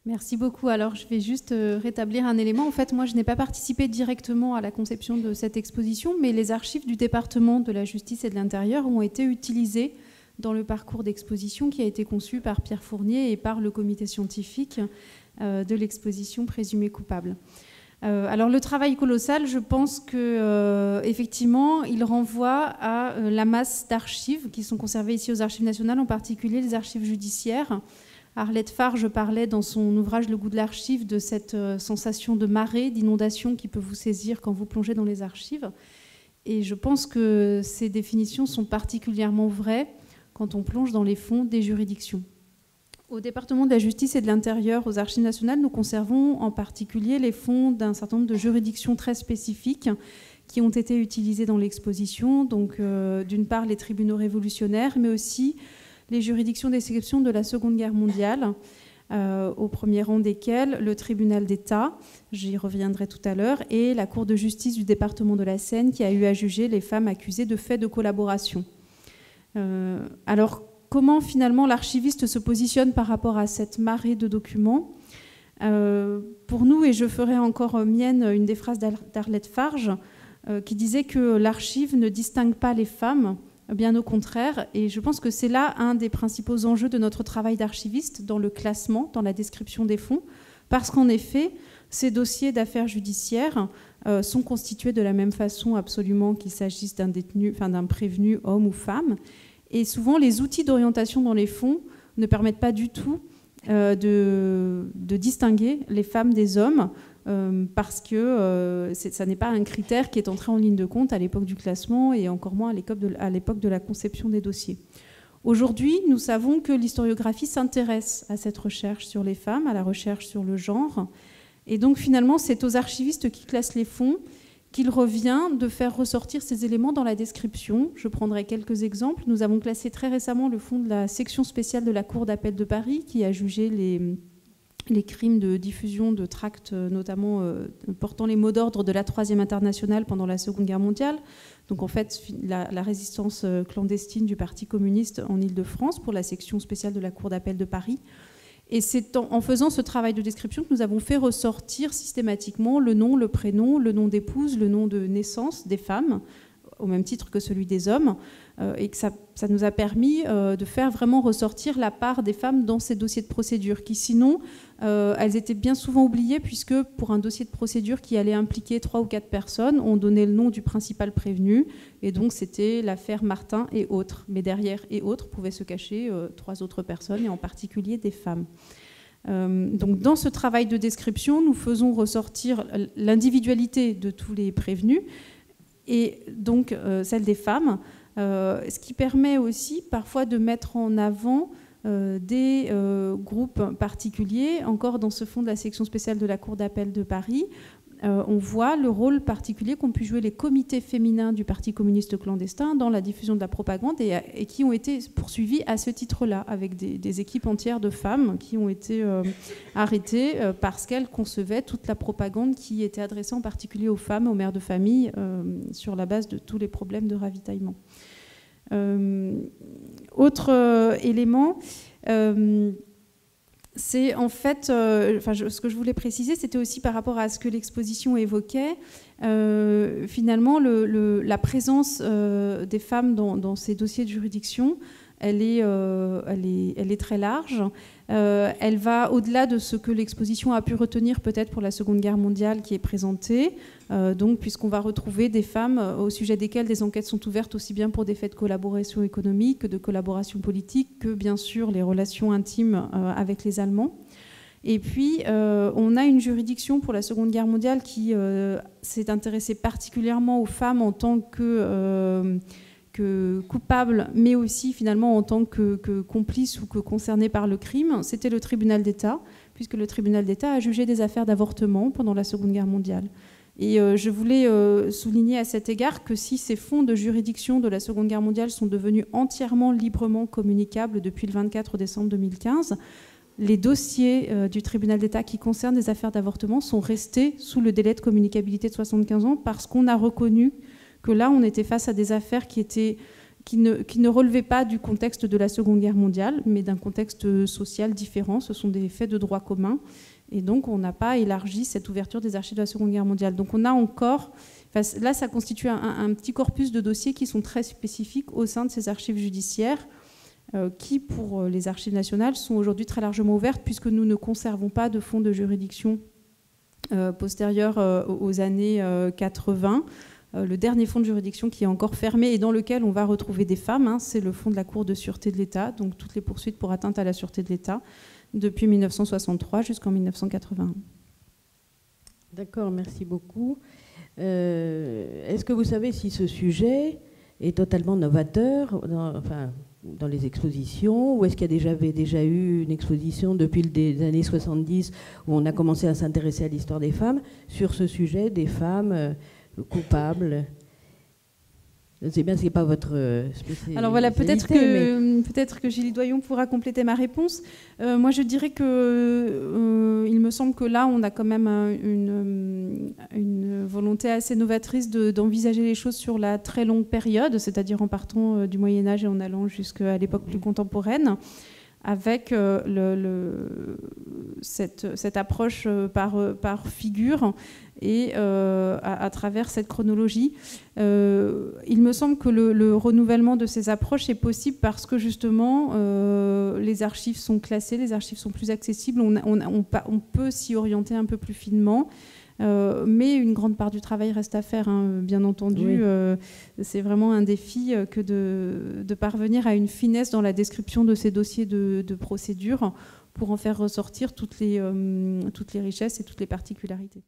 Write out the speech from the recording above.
Merci beaucoup. Alors, je vais juste rétablir un élément. En fait, moi, je n'ai pas participé directement à la conception de cette exposition, mais les archives du département de la justice et de l'intérieur ont été utilisées dans le parcours d'exposition qui a été conçu par Pierre Fournier et par le comité scientifique de l'exposition présumée coupable. Alors, le travail colossal, je pense qu'effectivement, il renvoie à la masse d'archives qui sont conservées ici aux Archives nationales, en particulier les archives judiciaires. Arlette Farge parlait dans son ouvrage Le goût de l'archive de cette sensation de marée, d'inondation qui peut vous saisir quand vous plongez dans les archives. Et je pense que ces définitions sont particulièrement vraies quand on plonge dans les fonds des juridictions. Au département de la justice et de l'intérieur, aux Archives nationales, nous conservons en particulier les fonds d'un certain nombre de juridictions très spécifiques qui ont été utilisées dans l'exposition. Donc, d'une part, les tribunaux révolutionnaires, mais aussi les juridictions d'exception de la Seconde Guerre mondiale, au premier rang desquelles le tribunal d'État, j'y reviendrai tout à l'heure, et la Cour de justice du département de la Seine qui a eu à juger les femmes accusées de faits de collaboration. Alors, comment finalement l'archiviste se positionne par rapport à cette marée de documents ? Pour nous, et je ferai encore mienne une des phrases d'Arlette Farge, qui disait que l'archive ne distingue pas les femmes, bien au contraire, et je pense que c'est là un des principaux enjeux de notre travail d'archiviste, dans le classement, dans la description des fonds, parce qu'en effet, ces dossiers d'affaires judiciaires sont constitués de la même façon absolument qu'il s'agisse d'un détenu, enfin d'un prévenu, homme ou femme, et souvent les outils d'orientation dans les fonds ne permettent pas du tout de distinguer les femmes des hommes, parce que ça n'est pas un critère qui est entré en ligne de compte à l'époque du classement et encore moins à l'époque de la conception des dossiers. Aujourd'hui, nous savons que l'historiographie s'intéresse à cette recherche sur les femmes, à la recherche sur le genre. Et donc finalement, c'est aux archivistes qui classent les fonds qu'il revient de faire ressortir ces éléments dans la description. Je prendrai quelques exemples. Nous avons classé très récemment le fonds de la section spéciale de la Cour d'appel de Paris qui a jugé les crimes de diffusion de tracts, notamment portant les mots d'ordre de la Troisième Internationale pendant la Seconde Guerre mondiale. Donc en fait, la résistance clandestine du Parti communiste en Île-de-France pour la section spéciale de la Cour d'appel de Paris. Et c'est en faisant ce travail de description que nous avons fait ressortir systématiquement le nom, le prénom, le nom d'épouse, le nom de naissance des femmes, au même titre que celui des hommes, et que ça nous a permis de faire vraiment ressortir la part des femmes dans ces dossiers de procédure, qui sinon, elles étaient bien souvent oubliées, puisque pour un dossier de procédure qui allait impliquer 3 ou 4 personnes, on donnait le nom du principal prévenu, et donc c'était l'affaire Martin et autres. Mais derrière et autres pouvaient se cacher 3 autres personnes, et en particulier des femmes. Donc dans ce travail de description, nous faisons ressortir l'individualité de tous les prévenus, et donc celle des femmes, ce qui permet aussi parfois de mettre en avant des groupes particuliers. Encore dans ce fonds de la section spéciale de la Cour d'appel de Paris, on voit le rôle particulier qu'ont pu jouer les comités féminins du Parti communiste clandestin dans la diffusion de la propagande et qui ont été poursuivis à ce titre-là, avec des équipes entières de femmes qui ont été arrêtées parce qu'elles concevaient toute la propagande qui était adressée en particulier aux femmes, aux mères de famille, sur la base de tous les problèmes de ravitaillement. Autre élément, c'est en fait, ce que je voulais préciser, c'était aussi par rapport à ce que l'exposition évoquait. Finalement, la présence des femmes dans ces dossiers de juridiction, elle est très large. Elle va au-delà de ce que l'exposition a pu retenir peut-être pour la Seconde Guerre mondiale qui est présentée, donc puisqu'on va retrouver des femmes au sujet desquelles des enquêtes sont ouvertes aussi bien pour des faits de collaboration économique que de collaboration politique, que bien sûr les relations intimes avec les Allemands. Et puis, on a une juridiction pour la Seconde Guerre mondiale qui s'est intéressée particulièrement aux femmes en tant que coupables, mais aussi finalement en tant que complices ou que concernés par le crime. C'était le tribunal d'État, puisque le tribunal d'État a jugé des affaires d'avortement pendant la Seconde Guerre mondiale. Et je voulais souligner à cet égard que si ces fonds de juridiction de la Seconde Guerre mondiale sont devenus entièrement librement communicables depuis le 24 décembre 2015, les dossiers du tribunal d'État qui concernent des affaires d'avortement sont restés sous le délai de communicabilité de 75 ans parce qu'on a reconnu que là, on était face à des affaires qui qui ne relevait pas du contexte de la Seconde Guerre mondiale, mais d'un contexte social différent. Ce sont des faits de droit commun. Et donc, on n'a pas élargi cette ouverture des archives de la Seconde Guerre mondiale. Donc, on a encore... Là, ça constitue un petit corpus de dossiers qui sont très spécifiques au sein de ces archives judiciaires, qui, pour les archives nationales, sont aujourd'hui très largement ouvertes, puisque nous ne conservons pas de fonds de juridiction postérieurs aux années 80. Le dernier fonds de juridiction qui est encore fermé et dans lequel on va retrouver des femmes, c'est le fonds de la Cour de sûreté de l'État, donc toutes les poursuites pour atteinte à la sûreté de l'État, depuis 1963 jusqu'en 1981. D'accord, merci beaucoup. Est-ce que vous savez si ce sujet est totalement novateur dans les expositions, ou est-ce qu'il y avait déjà eu une exposition depuis les années 70 où on a commencé à s'intéresser à l'histoire des femmes sur ce sujet des femmes coupables? Je ne sais bien, ce n'est pas votre spécialité. Alors voilà, peut-être que Julie Doyon pourra compléter ma réponse. Moi, je dirais que il me semble que là, on a quand même une volonté assez novatrice d'envisager les choses sur la très longue période, c'est-à-dire en partant du Moyen-Âge et en allant jusqu'à l'époque plus contemporaine, avec cette approche par figure et à travers cette chronologie. Il me semble que le renouvellement de ces approches est possible parce que justement les archives sont classées, les archives sont plus accessibles, on peut s'y orienter un peu plus finement. Mais une grande part du travail reste à faire, bien entendu. Oui. C'est vraiment un défi que de parvenir à une finesse dans la description de ces dossiers de procédure pour en faire ressortir toutes les richesses et toutes les particularités.